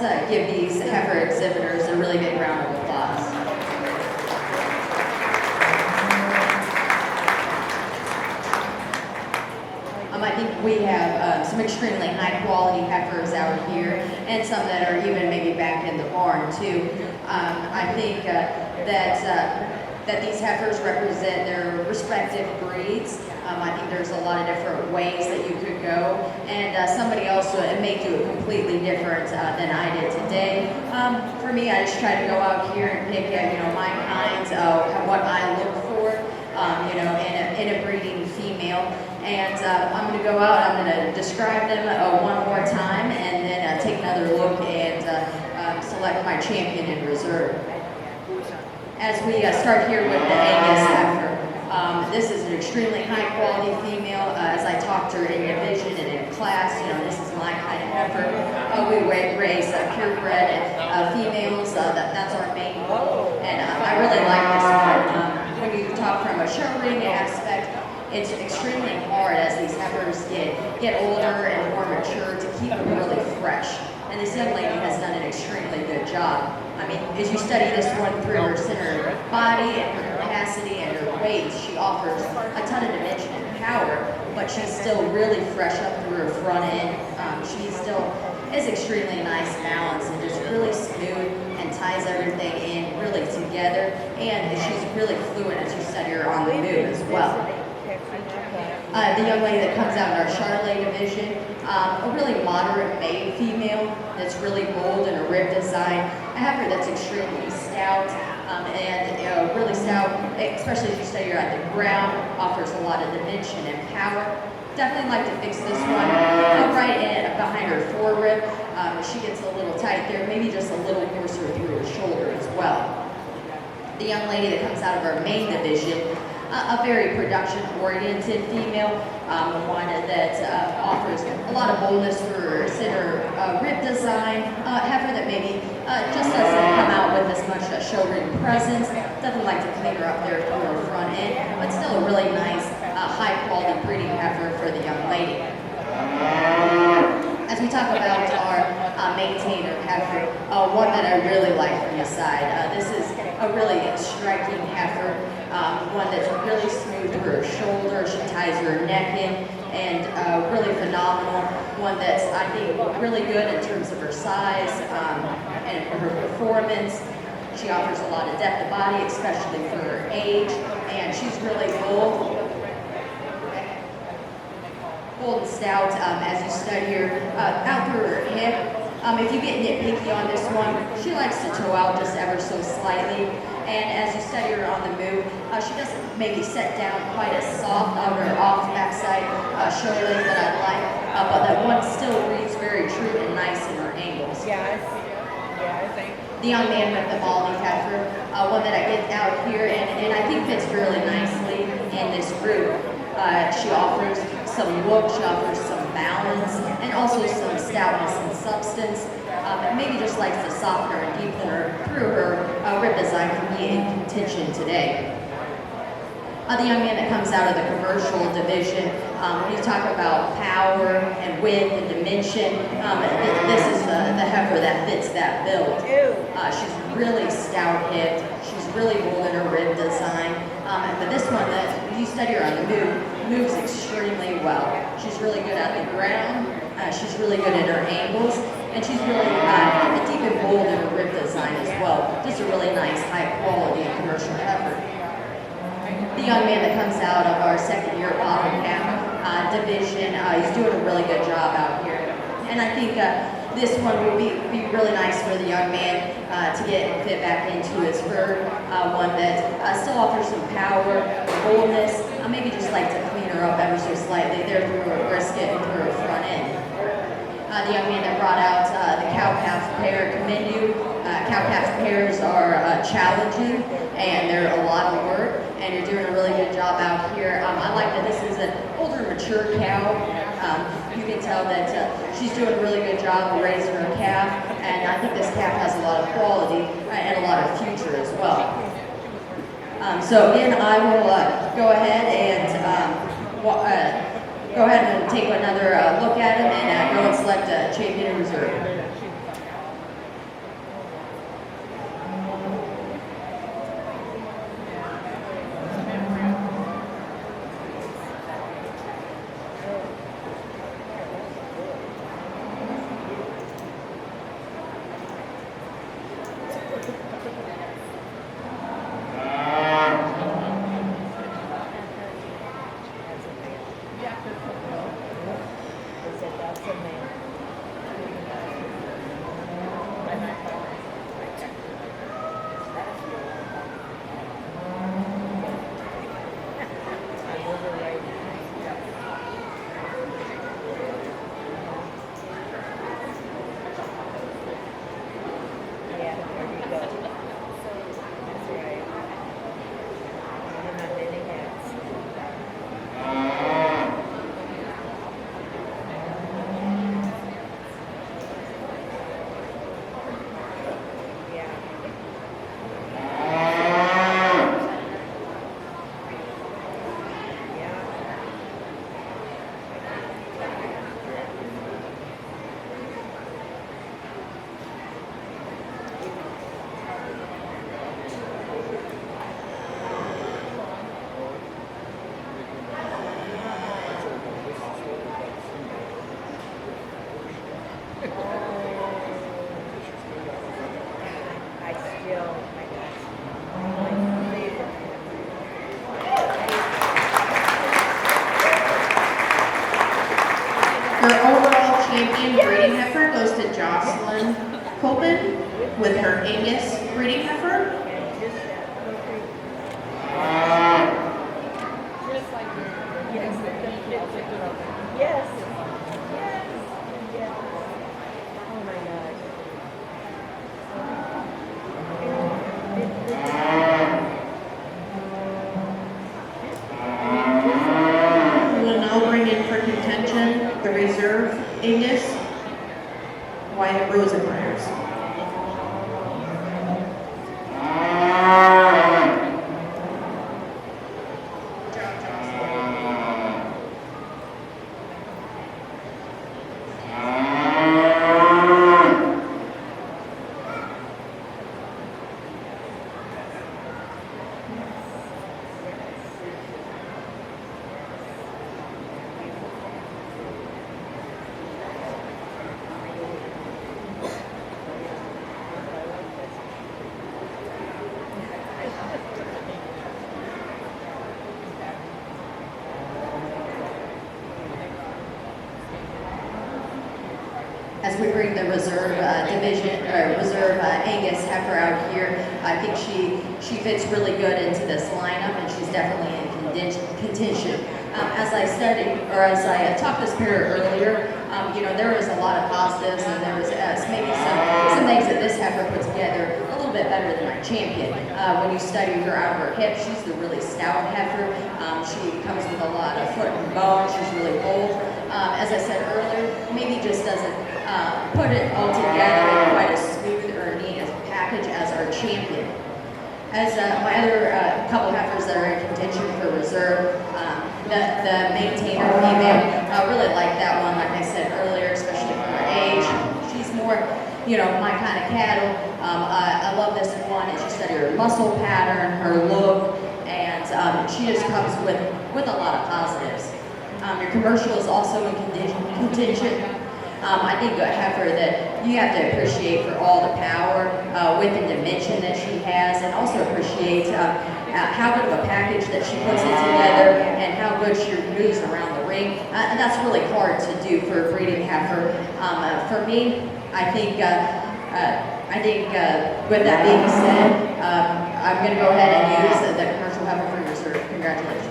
B: Let's give these heifer exhibitors a really big round of we have some extremely high quality heifers out here, and some that are even maybe back in the barn too. I think that these heifers represent their respective breeds. I think there's a lot of different ways that you could go, and somebody else may do it completely different than I did today. For me, I just try to go out here and pick, my kinds, what I look for, in a breeding female. And I'm going to go out, I'm going to describe them one more time, and then take another look and select my champion in reserve. As we start here with the Angus heifer, this is an extremely high quality female. As I talked to her in division and in class, this is my kind of heifer. We raise purebred females. That's our main goal, and I really like this one. When you talk from a show ring aspect, it's extremely hard as these heifers get older and more mature to keep them really fresh. And this young lady has done an extremely good job. I mean, as you study this one through her center body and her capacity and her weight, she offers a ton of dimension and power, but she's still really fresh up through her front end. She still is extremely nice balance and just really smooth and ties everything in really together. And she's really fluent as you study her on the move as well. The young lady that comes out in our Charolais division, a really moderate made female that's really bold in a rib design, a heifer that's extremely stout and really stout, especially as you study her at the ground, offers a lot of dimension and power. Definitely like to fix this one right in behind her forerib. She gets a little tight there, maybe just a little coarser through her shoulder as well. The young lady that comes out of our main division, a very production-oriented female, one that offers a lot of boldness through her center rib design, heifer that maybe just doesn't come out with as much show ring presence, doesn't like to clean her up there through her front end, but still a really nice, high-quality breeding heifer for the young lady. As we talk about our maintainer heifer, one that I really like from the side, this is a really striking heifer, one that's really smooth through her shoulder. She ties her neck in, and really phenomenal. One that's, I think, really good in terms of her size and her performance. She offers a lot of depth of body, especially for her age, and she's really bold and stout as you study her out through her hip. If you get nitpicky on this one, she likes to toe out just ever so slightly. And as you study her on the move, she doesn't maybe set down quite as soft on her off backside shoulder that I like, but that one still reads very true and nice in her angles.
C: I think.
B: The young man with the Baldy heifer, one that I get out here and I think fits really nicely in this group. She offers some look, she offers some balance, and also some stoutness and substance. Maybe just likes to soften her and deepen her through her rib design can be in contention today. The young man that comes out of the commercial division, when you talk about power and width and dimension, this is the heifer that fits that build. She's really stout-hipped, she's really bold in her rib design, but this one, that you study her on the move, moves extremely well. She's really good at the ground, she's really good at her angles, and she's really deep and bold in her rib design as well. Just a really nice, high-quality commercial heifer. The young man that comes out of our second-year bottom calf division, he's doing a really good job out here. And I think this one will be really nice for the young man to get and fit back into his herd. One that still offers some power, boldness, maybe just like to clean her up ever so slightly there through her brisket and through her front end. The young man that brought out the cow-calf pair, commend you. Cow-calf pairs are challenging and they're a lot of work, and you're doing a really good job out here. I like that this is an older, mature cow. You can tell that she's doing a really good job of raising her calf, and I think this calf has a lot of quality and a lot of future as well. So again, I will go ahead and take another look at him and go and select a champion in reserve.
A: Madeline Copen with her Angus breeding heifer.
C: Just like yes, yes, yes, yes. Oh my gosh.
A: I'm going to now bring in for contention the reserve Angus, Wyatt Rosenmeyers.
B: As we bring the reserve division or reserve Angus heifer out here, I think she fits really good into this lineup, and she's definitely in contention. As I studied, or as I talked this pair earlier, there was a lot of positives, and there was maybe some things that this heifer put together a little bit better than my champion. When you study her out of her hip, she's the really stout heifer. She comes with a lot of foot and bone. She's really bold. As I said earlier, maybe just doesn't put it all together in quite as smooth or neat as a package as our champion. As my other couple heifers that are in contention for reserve, the maintainer female, I really like that one, like I said earlier, especially for her age. She's more, my kind of cattle. I love this one. It's just that her muscle pattern, her look, and she just comes with a lot of positives. Your commercial is also in contention. I think a heifer that you have to appreciate for all the power, width and dimension that she has, and also appreciate how good of a package that she puts it together and how good she moves around the ring. And that's really hard to do for a breeding heifer. For me, I think with that being said, I'm going to go ahead and use the commercial heifer for reserve. Congratulations.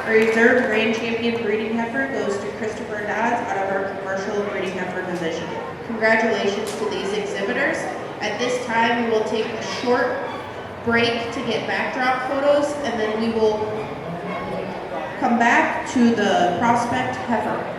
A: Our reserve grand champion breeding heifer goes to Christopher Dodds out of our commercial breeding heifer division. Congratulations to these exhibitors. At this time, we will take a short break to get backdrop photos, and then we will come back to the prospect heifer.